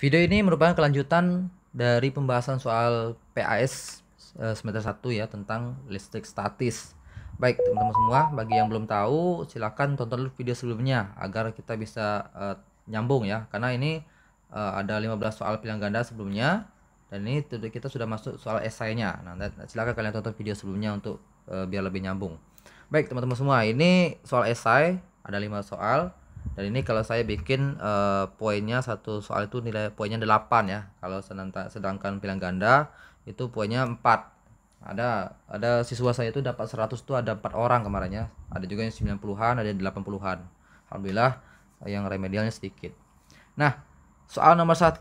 Video ini merupakan kelanjutan dari pembahasan soal PAS semester 1 ya, tentang listrik statis. Baik, teman-teman semua, bagi yang belum tahu silakan tonton dulu video sebelumnya agar kita bisa nyambung ya. Karena ini ada 15 soal pilihan ganda sebelumnya dan ini kita sudah masuk soal esainya. Nah, silakan kalian tonton video sebelumnya untuk biar lebih nyambung. Baik, teman-teman semua, ini soal esai ada 5 soal. Dan ini kalau saya bikin poinnya satu soal itu nilai poinnya 8 ya. Kalau sedangkan pilihan ganda itu poinnya 4. Ada siswa saya itu dapat 100 tuh ada 4 orang kemarinnya. Ada juga yang 90-an, ada yang 80-an. Alhamdulillah yang remedialnya sedikit. Nah, soal nomor 1.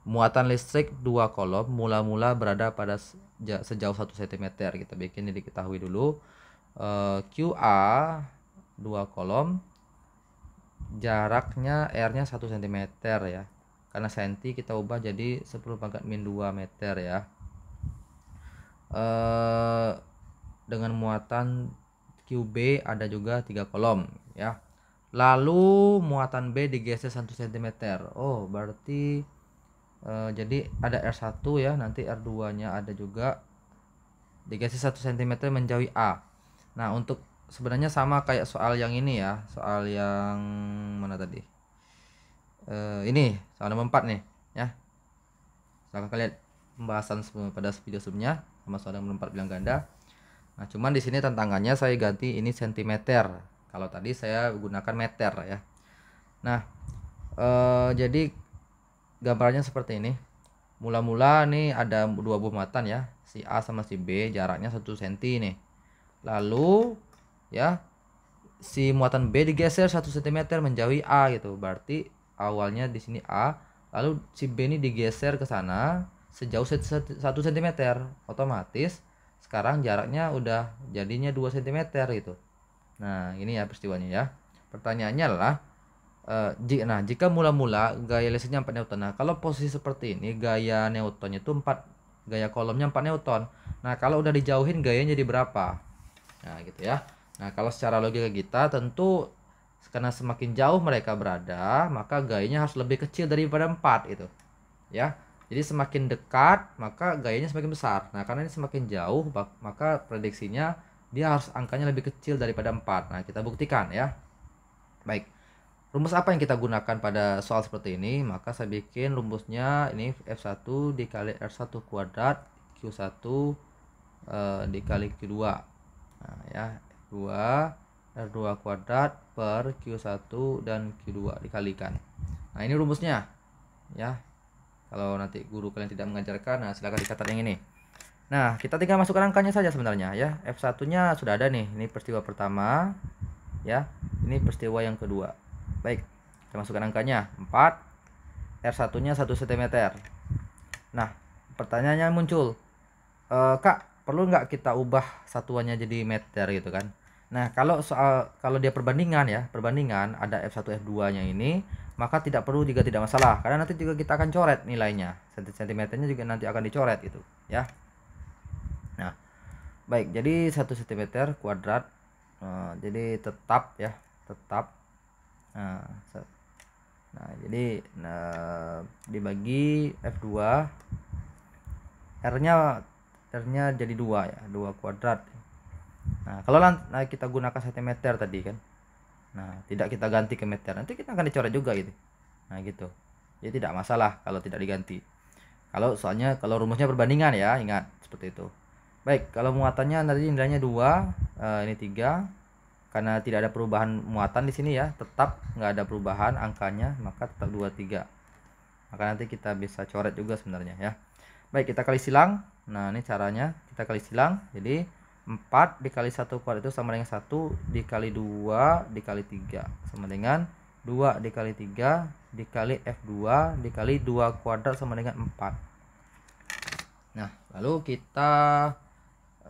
Muatan listrik 2 kolom mula-mula berada pada sejauh 1 cm. Kita bikin ini diketahui dulu. QA 2 kolom, jaraknya R-nya 1 cm ya. Karena senti kita ubah jadi 10⁻⁻2 meter ya. Dengan muatan QB ada juga 3 kolom ya. Lalu muatan B digeser 1 cm. Oh, berarti jadi ada R1 ya, nanti R2-nya ada juga digeser 1 cm menjauhi A. Nah, untuk sebenarnya sama kayak soal yang ini ya, soal yang mana tadi, ini soal nomor 4 nih ya. Silahkan kalian pembahasan pada video sebelumnya sama soal nomor 4 bilang ganda. Nah, cuman di sini tantangannya saya ganti ini sentimeter, kalau tadi saya gunakan meter ya. Nah, jadi gambarnya seperti ini. Mula-mula nih ada dua buah muatan ya, si A sama si B, jaraknya 1 cm nih. Lalu ya, si muatan B digeser 1 cm menjauhi A gitu. Berarti awalnya di sini A, lalu si B ini digeser ke sana sejauh 1 cm. Otomatis sekarang jaraknya udah jadinya 2 cm gitu. Nah, ini ya peristiwanya ya. Pertanyaannya adalah jika mula-mula gaya listriknya 4 Newton. Nah, kalau posisi seperti ini gaya Newtonnya itu 4, gaya kolomnya 4 Newton. Nah, kalau udah dijauhin gayanya jadi berapa? Nah, gitu ya. Nah, kalau secara logika kita tentu karena semakin jauh mereka berada, maka gayanya harus lebih kecil daripada 4 itu. Ya. Jadi semakin dekat, maka gayanya semakin besar. Nah, karena ini semakin jauh, maka prediksinya dia harus angkanya lebih kecil daripada 4. Nah, kita buktikan ya. Baik. Rumus apa yang kita gunakan pada soal seperti ini? Maka saya bikin rumusnya ini F1 dikali R1 kuadrat Q1 dikali Q2. Nah, ya, F2 R2 kuadrat per Q1 dan Q2 dikalikan. Nah, ini rumusnya ya. Kalau nanti guru kalian tidak mengajarkan, nah silakan dicatat yang ini. Nah, kita tinggal masukkan angkanya saja sebenarnya ya. F1-nya sudah ada nih. Ini peristiwa pertama ya. Ini peristiwa yang kedua. Baik, kita masukkan angkanya 4, R1-nya 1 cm. Nah, pertanyaannya muncul, Kak, perlu nggak kita ubah satuannya jadi meter gitu kan? Nah, kalau dia perbandingan ya, perbandingan ada F1 F2-nya ini, maka tidak perlu juga tidak masalah karena nanti juga kita akan coret nilainya. Sentimeternya juga nanti akan dicoret itu ya. Nah, baik, jadi 1 cm kuadrat. Jadi tetap ya, tetap. Nah, jadi dibagi F2, R-nya jadi 2 ya, 2 kuadrat. Nah, kalau kita gunakan cm tadi kan. Nah, tidak kita ganti ke meter, nanti kita akan dicoret juga gitu. Nah, gitu. Jadi tidak masalah kalau tidak diganti. Soalnya kalau rumusnya perbandingan ya, ingat seperti itu. Baik, kalau muatannya nanti nilainya 2, ini 3. Karena tidak ada perubahan muatan di sini ya, tetap nggak ada perubahan angkanya, maka tetap 23. Maka nanti kita bisa coret juga sebenarnya ya. Baik, kita kali silang. Nah, ini caranya kita kali silang. Jadi 4 dikali 1 kuadrat itu sama dengan 1 dikali 2 dikali 3 sama dengan 2 dikali 3 dikali F2 dikali 2 kuadrat sama dengan 4. Nah, lalu kita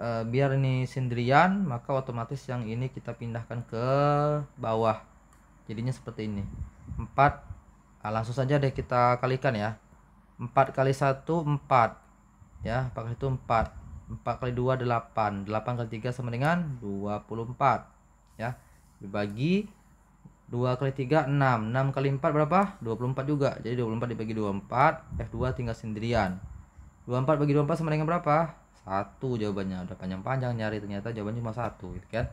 biar ini sendirian, maka otomatis yang ini kita pindahkan ke bawah, jadinya seperti ini 4. Langsung saja deh kita kalikan ya. 4 kali 1 4 ya, 4 kali 1 4, 4 kali 2 8, 8 kali 3 sama dengan 24 ya, dibagi 2 kali 3 6. 6 kali 4 berapa? 24 juga. Jadi 24 dibagi 24, F2 tinggal sendirian. 24 bagi 24 sama dengan berapa? 1 jawabannya. Udah panjang-panjang nyari, ternyata jawabannya cuma 1 gitu kan.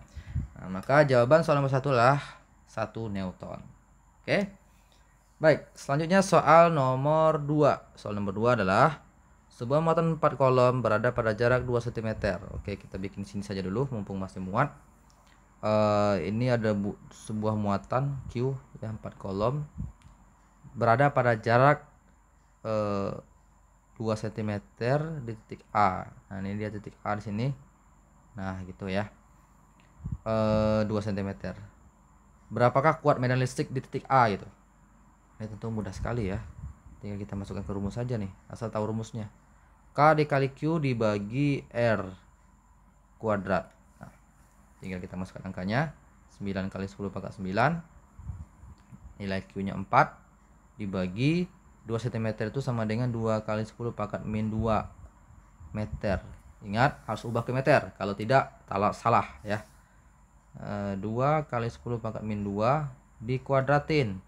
Nah, maka jawaban soal nomor 1 lah 1 Newton. Oke. Baik, selanjutnya soal nomor 2. Soal nomor 2 adalah sebuah muatan 4 kolom berada pada jarak 2 cm. Oke, kita bikin sini saja dulu mumpung masih muat. Ini ada sebuah muatan Q yang 4 kolom berada pada jarak 2 cm di titik A. Nah, ini dia titik A di sini. Nah, gitu ya. 2 cm. Berapakah kuat medan listrik di titik A gitu? Ini tentu mudah sekali ya. Tinggal kita masukkan ke rumus saja nih, asal tahu rumusnya. K dikali Q dibagi R kuadrat. Nah, tinggal kita masukkan angkanya. 9 kali 10 pangkat 9. Nilai Q-nya 4 dibagi 2 cm itu sama dengan 2 kali 10 pangkat min 2 meter. Ingat, harus ubah ke meter. Kalau tidak, salah ya. 2 kali 10 pangkat min 2 dikuadratin.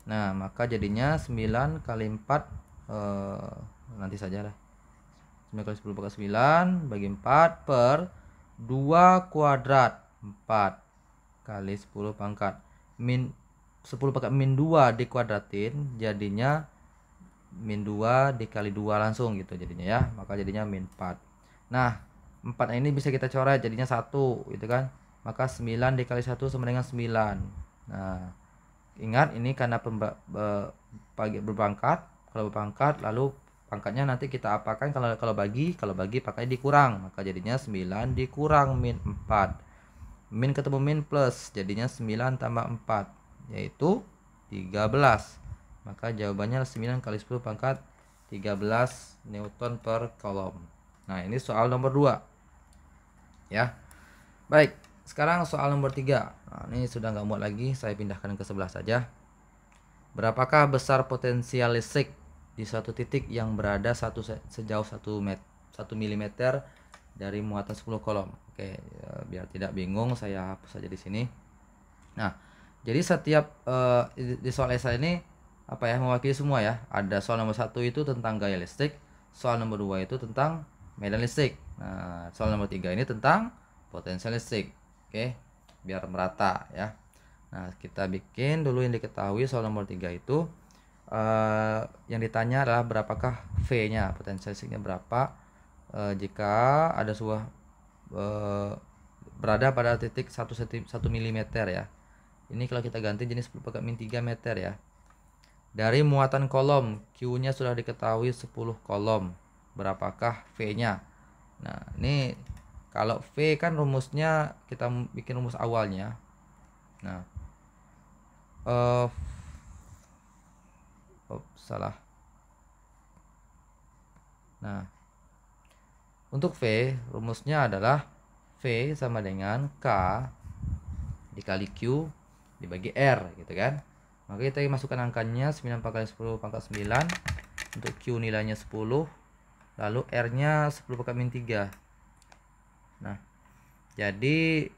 Nah, maka jadinya 9 kali 4 nanti saja lah. 9 kali 10 pangkat 9 bagi 4 per 2 kuadrat. 4 kali 10 pangkat min 10 pangkat min 2 dikuadratin, jadinya min 2 dikali 2 langsung gitu jadinya ya. Maka jadinya min 4. Nah, 4 ini bisa kita coret jadinya 1 gitu kan. Maka 9 dikali 1 sama dengan 9. Nah, ingat ini karena berpangkat. Kalau berpangkat lalu pangkatnya nanti kita apakan kalau bagi pakai dikurang, maka jadinya 9 dikurang min 4. Min ketemu min plus, jadinya 9 tambah 4 yaitu 13. Maka jawabannya 9 kali 10 pangkat 13 Newton per kolom. Nah, ini soal nomor 2 ya. Baik, sekarang soal nomor 3. Nah, ini sudah nggak muat lagi, saya pindahkan ke sebelah saja. Berapakah besar potensial listrik di suatu titik yang berada sejauh 1 mm dari muatan 10 kolom? Oke, ya, biar tidak bingung saya hapus saja di sini. Nah, jadi setiap di soal esai ini apa ya, mewakili semua ya. Ada soal nomor 1 itu tentang gaya listrik, soal nomor 2 itu tentang medan listrik. Nah, soal nomor 3 ini tentang potensial listrik. Oke, biar merata ya. Nah, kita bikin dulu yang diketahui. Soal nomor 3 itu yang ditanya adalah berapakah V-nya, potensial listriknya berapa jika ada sebuah berada pada titik 1 mm ya. Ini kalau kita ganti jenis 10 pangkat min 3 meter ya. Dari muatan kolom, Q-nya sudah diketahui 10 kolom. Berapakah V-nya? Nah, ini kalau V kan rumusnya kita bikin rumus awalnya. Nah, salah. Nah, untuk V rumusnya adalah V sama dengan K dikali Q dibagi R gitu kan. Maka kita masukkan angkanya 9 kali 10 pangkat 9. Untuk Q nilainya 10, lalu R nya 10 pangkat min 3. Nah, jadi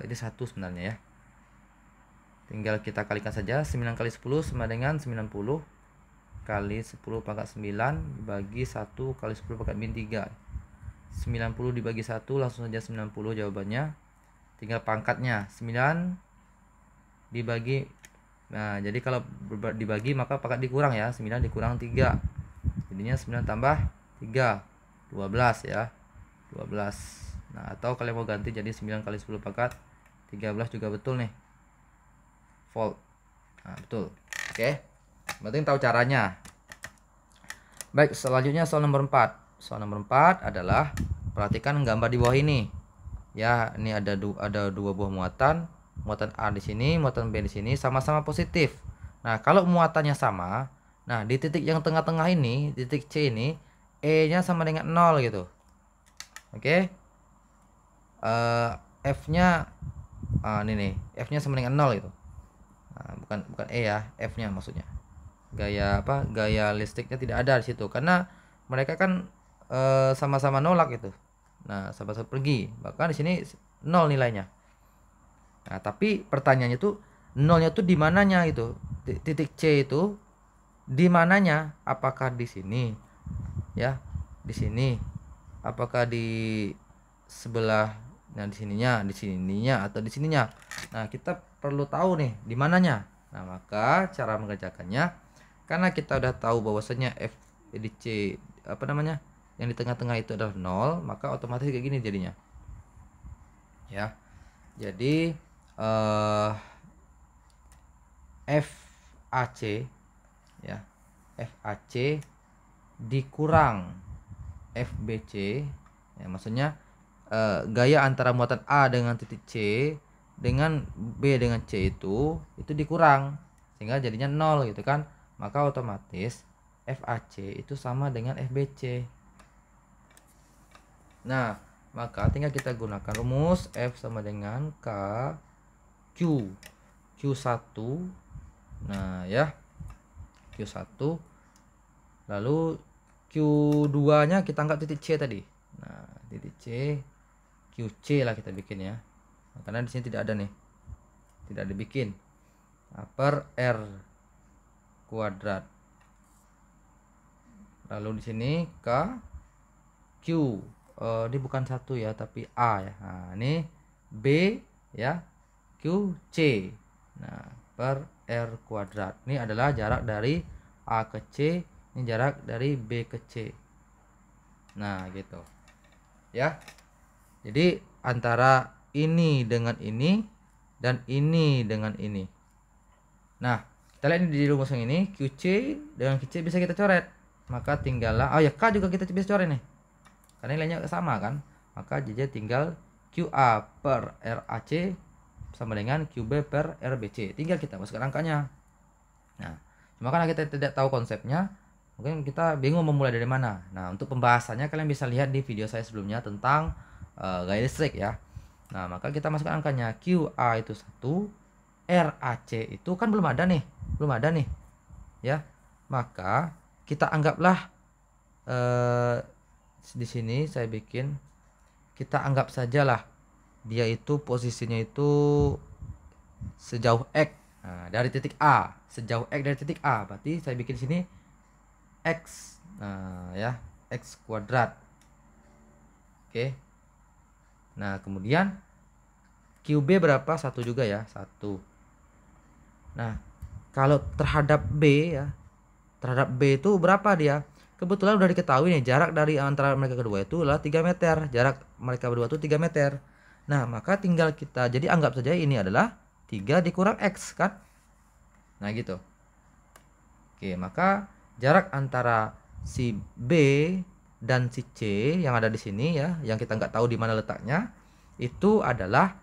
ini 1 sebenarnya ya. Tinggal kita kalikan saja. 9 kali 10 sama dengan 90 kali 10 pangkat 9 dibagi 1 kali 10 pangkat min 3. 90 dibagi 1 langsung saja 90 jawabannya. Tinggal pangkatnya 9 dibagi. Nah, jadi kalau dibagi maka pangkat dikurang ya. 9 dikurang 3. Jadinya 9 tambah 3 12 ya. 12. Nah, atau kalian mau ganti jadi 9 kali 10 pangkat 13 juga betul nih. Volt. Nah, betul. Oke. Penting tahu caranya. Baik, selanjutnya soal nomor 4. Soal nomor 4 adalah perhatikan gambar di bawah ini. Ya, ini ada dua buah muatan. Muatan A di sini, muatan B di sini sama-sama positif. Nah, kalau muatannya sama, nah di titik yang tengah-tengah ini, titik C ini, E-nya sama dengan 0 gitu. Oke. F-nya ini nih, F-nya sama dengan 0 gitu. Nah, bukan E ya, F-nya maksudnya. Gaya listriknya tidak ada di situ karena mereka kan sama-sama nolak gitu. Nah, sama-sama pergi. Bahkan di sini 0 nilainya. Nah, tapi pertanyaannya tuh nolnya tuh di mananya gitu. Titik C itu di mananya? Apakah di sini ya, di sini, apakah di sebelah, nah di sininya atau di sininya. Nah kita perlu tahu nih di mananya. Nah maka cara mengerjakannya, karena kita udah tahu bahwasanya f di C apa namanya yang di tengah-tengah itu adalah 0, maka otomatis kayak gini jadinya ya. Jadi FAC ya, FAC dikurang FBC ya, maksudnya gaya antara muatan A dengan titik C dengan B dengan C itu dikurang sehingga jadinya 0 gitu kan. Maka otomatis FAC itu sama dengan FBC. Nah maka tinggal kita gunakan rumus F sama dengan K Q Q1. Nah ya, Q1 lalu Q2 nya kita anggap titik C tadi. Nah titik C, QC lah kita bikin ya, karena di sini tidak ada nih, tidak dibikin. Nah, per R kuadrat, lalu di sini K Q, ini bukan satu ya tapi A ya. Nah ini B ya, QC. Nah per R kuadrat, ini adalah jarak dari A ke C, ini jarak dari B ke C. Nah gitu ya. Jadi antara ini dengan ini dan ini dengan ini. Nah kita lihat di rumus yang ini, QC dengan QC bisa kita coret. Maka tinggallah, oh ya K juga kita bisa coret nih, karena nilainya sama kan. Maka jadi tinggal QA per RAC sama dengan QB per RBC. Tinggal kita masukkan angkanya. Nah cuma karena kita tidak tahu konsepnya, mungkin kita bingung memulai dari mana. Nah untuk pembahasannya kalian bisa lihat di video saya sebelumnya tentang gaya listrik ya. Nah maka kita masukkan angkanya. QA itu 1, RAC itu kan belum ada nih ya. Maka kita anggaplah di sini saya bikin, kita anggap sajalah dia itu posisinya itu sejauh X. Nah, dari titik A, sejauh X dari titik A, berarti saya bikin sini X. Nah ya, X kuadrat. Oke. Nah kemudian QB berapa? 1 juga ya, 1. Nah kalau terhadap B ya, terhadap B itu berapa dia? Kebetulan udah diketahui nih, jarak dari antara mereka kedua itu adalah 3 meter. Jarak mereka berdua itu 3 meter. Nah maka tinggal kita, jadi anggap saja ini adalah 3 dikurang X kan. Nah gitu. Oke, maka jarak antara si B dan si C yang ada di sini ya, yang kita nggak tahu di mana letaknya, itu adalah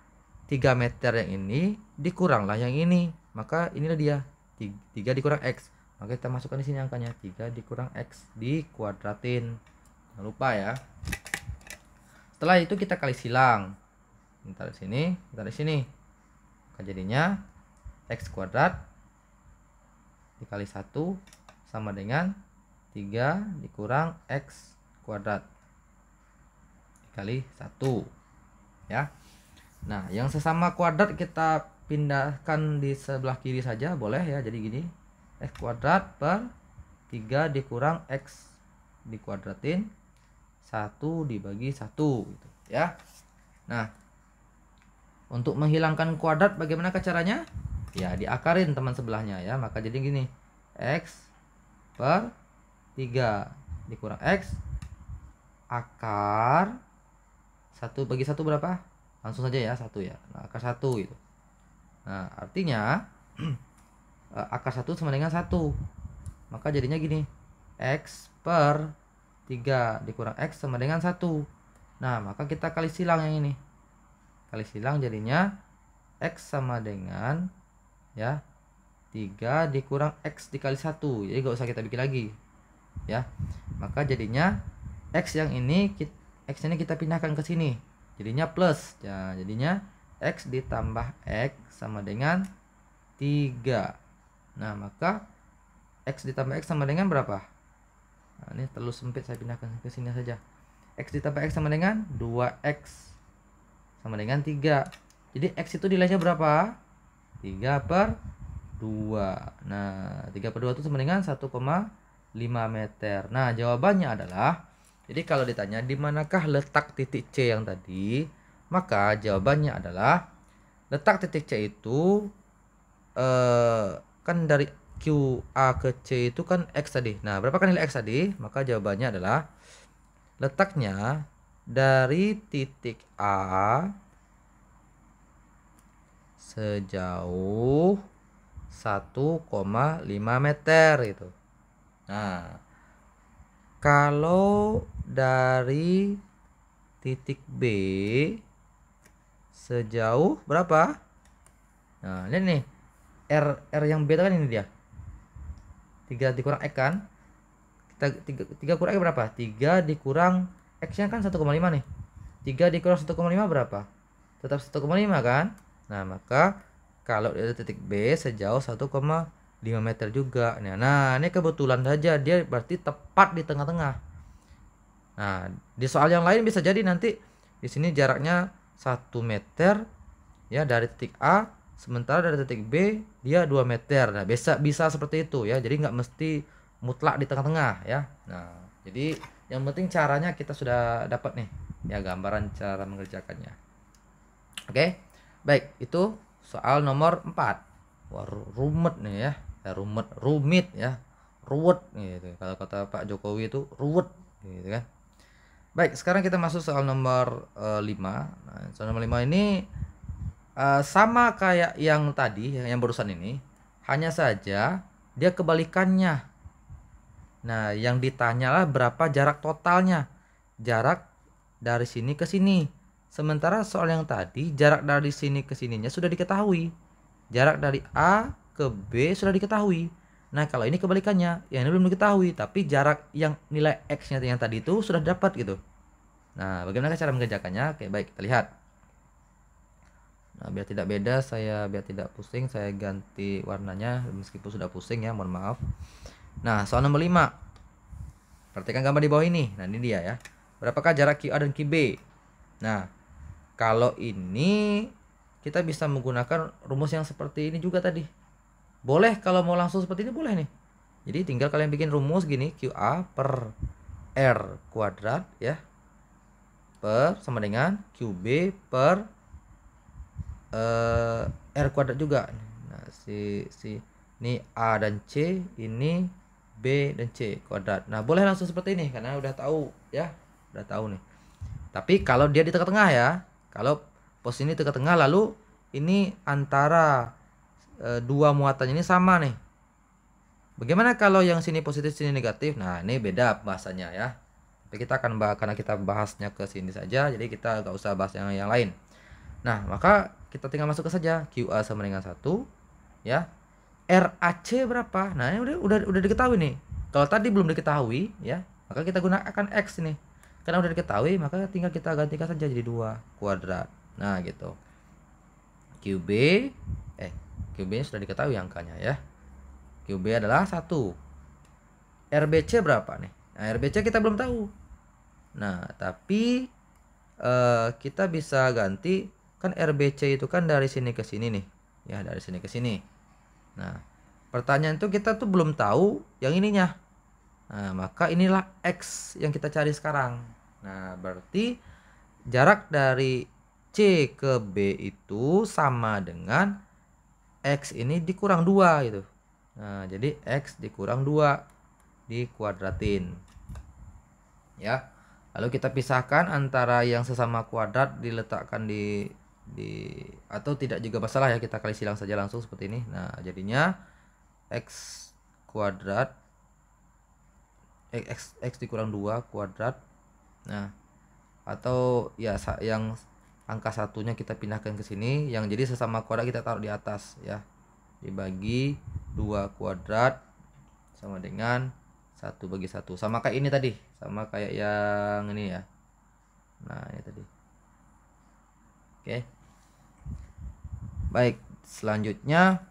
3 meter yang ini dikuranglah yang ini. Maka inilah dia 3 dikurang X. Maka kita masukkan di sini angkanya 3 dikurang X dikuadratin. Jangan lupa ya. Setelah itu kita kali silang. Kita di sini, kita di sini. Maka jadinya X kuadrat dikali 1 sama dengan 3 dikurang X kuadrat dikali 1 ya. Nah yang sesama kuadrat kita pindahkan di sebelah kiri saja boleh ya. Jadi gini, X kuadrat per 3 dikurang X dikuadratin 1 dibagi 1 gitu ya. Nah untuk menghilangkan kuadrat bagaimana caranya? Ya diakarin teman sebelahnya ya. Maka jadi gini, X per 3 dikurang X akar 1 bagi 1 berapa? Langsung saja ya, 1 ya. Nah, akar 1 itu. Nah artinya akar 1 sama dengan 1. Maka jadinya gini, X per 3 dikurang X sama dengan 1. Nah maka kita kali silang yang ini, kali silang jadinya X sama dengan ya 3 dikurang X dikali 1. Jadi gak usah kita bikin lagi ya. Maka jadinya X yang ini, X ini kita pindahkan ke sini, jadinya plus ya. Jadinya X ditambah X sama dengan 3. Nah maka X ditambah X sama dengan berapa? Nah, ini terlalu sempit, saya pindahkan ke sini saja. X ditambah X sama dengan 2X sama dengan 3. Jadi X itu nilainya berapa? 3/2. Nah, 3/2 itu sama dengan 1,5 meter. Nah, jawabannya adalah, jadi kalau ditanya di manakah letak titik C yang tadi, maka jawabannya adalah letak titik C itu kan dari QA ke C itu kan X tadi. Nah, berapa kan nilai X tadi? Maka jawabannya adalah letaknya dari titik A sejauh 1,5 meter gitu. Nah, kalau dari titik B sejauh berapa? Nah, ini nih. R yang B kan ini dia. 3 dikurang X kan? 3 kurang X berapa? 3 dikurang X-nya kan 1,5 nih. 3 dikurang 1,5 berapa? Tetap 1,5 kan? Nah, maka kalau dari titik B sejauh 1,5 meter juga. Nah, ini kebetulan saja dia berarti tepat di tengah-tengah. Nah, di soal yang lain bisa jadi nanti di sini jaraknya 1 meter ya dari titik A, sementara dari titik B dia 2 meter. Nah, bisa seperti itu ya. Jadi nggak mesti mutlak di tengah-tengah ya. Nah, jadi yang penting caranya kita sudah dapat nih ya, gambaran cara mengerjakannya. Oke. Baik, itu soal nomor 4. Wah, rumit nih ya. Rumit ya. Ruwet gitu. Kalau kata Pak Jokowi itu ruwet gitu kan. Baik, sekarang kita masuk soal nomor 5. Nah, soal nomor 5 ini sama kayak yang tadi, yang barusan ini, hanya saja dia kebalikannya. Nah, yang ditanyalah berapa jarak totalnya, jarak dari sini ke sini. Sementara soal yang tadi, jarak dari sini ke sininya sudah diketahui, jarak dari A ke B sudah diketahui. Nah, kalau ini kebalikannya, yang ini belum diketahui, tapi jarak yang nilai X-nya yang tadi itu sudah dapat gitu. Nah, bagaimana cara mengerjakannya? Oke, baik, kita lihat. Nah, biar tidak beda, biar tidak pusing, saya ganti warnanya meskipun sudah pusing ya, mohon maaf. Nah, soal nomor 5. Perhatikan gambar di bawah ini. Nah, ini dia ya. Berapakah jarak QA dan QB? Nah, kalau ini kita bisa menggunakan rumus yang seperti ini juga tadi. Boleh kalau mau langsung seperti ini boleh nih. Jadi tinggal kalian bikin rumus gini, QA per R kuadrat ya, per sama dengan QB per R kuadrat juga. Nah, ini A dan C, ini B dan C kuadrat. Nah, boleh langsung seperti ini karena udah tahu ya, udah tahu nih. Tapi kalau dia di tengah-tengah ya, kalau posisi ini tengah-tengah, lalu ini antara dua muatan ini sama nih. Bagaimana kalau yang sini positif sini negatif? Nah, ini beda bahasanya ya. Tapi kita akan bahas, karena kita bahasnya ke sini saja, jadi kita nggak usah bahas yang lain. Nah, maka kita tinggal masukkan saja QA sama dengan 1 ya. RAC berapa? Nah, ini udah diketahui nih. Kalau tadi belum diketahui ya, maka kita gunakan X nih. Karena udah diketahui, maka tinggal kita gantikan saja jadi 2 kuadrat. Nah, gitu. QB QB sudah diketahui angkanya ya. QB adalah 1. RBC berapa nih? Nah, RBC kita belum tahu. Nah, tapi kita bisa ganti. Kan RBC itu kan dari sini ke sini nih ya, dari sini ke sini. Nah, pertanyaan itu kita tuh belum tahu yang ininya. Nah, maka inilah X yang kita cari sekarang. Nah, berarti jarak dari C ke B itu sama dengan X ini dikurang 2 gitu. Nah, jadi X dikurang 2 dikuadratin ya. Lalu kita pisahkan antara yang sesama kuadrat, diletakkan di atau tidak juga masalah ya, kita kali silang saja langsung seperti ini. Nah, jadinya X kuadrat X dikurang 2 kuadrat. Nah, atau ya yang angka satunya kita pindahkan ke sini, yang jadi sesama kuadrat kita taruh di atas ya, dibagi 2 kuadrat sama dengan 1/1, sama kayak ini tadi, sama kayak yang ini ya. Nah, ini tadi. Oke. Baik, selanjutnya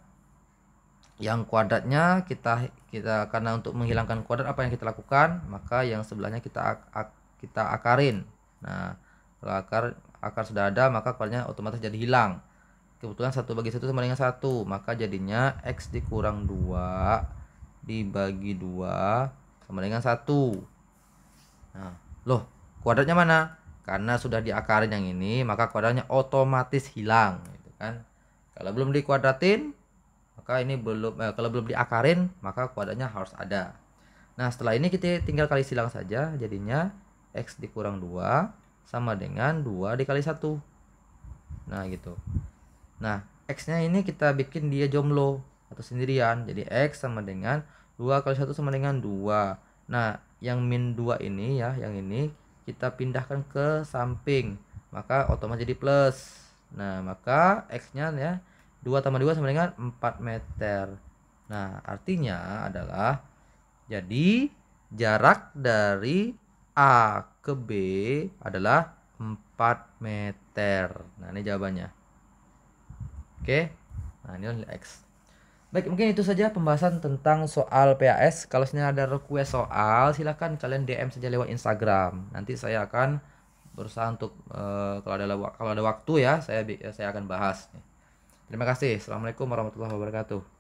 yang kuadratnya kita karena untuk menghilangkan kuadrat apa yang kita lakukan, maka yang sebelahnya kita akarin. Nah, kalau akar sudah ada, maka kuadratnya otomatis jadi hilang. kebetulan 1/1 sama dengan 1, maka jadinya X dikurang 2 dibagi 2 sama dengan 1. Nah, loh, kuadratnya mana? Karena sudah diakarin yang ini, maka kuadratnya otomatis hilang gitu kan. Kalau belum dikuadratin, maka ini kalau belum diakarin, maka kuadratnya harus ada. Nah, setelah ini kita tinggal kali silang saja, jadinya X dikurang 2 sama dengan 2 dikali 1. Nah, gitu. Nah, X-nya ini kita bikin dia jomblo atau sendirian. Jadi X sama dengan 2 kali 1 sama dengan 2. Nah, yang min 2 ini ya, yang ini kita pindahkan ke samping. Maka otomatis jadi plus. Nah, maka X-nya ya 2 tambah 2 sama dengan 4 meter. Nah, artinya adalah jadi jarak dari A ke B adalah 4 meter. Nah, ini jawabannya. Oke. Nah, ini adalah X. Baik, mungkin itu saja pembahasan tentang soal PAS. Kalau misalnya ada request soal, silahkan kalian DM saja lewat Instagram. Nanti saya akan berusaha untuk kalau ada waktu ya, saya akan bahas. Terima kasih. Assalamualaikum warahmatullahi wabarakatuh.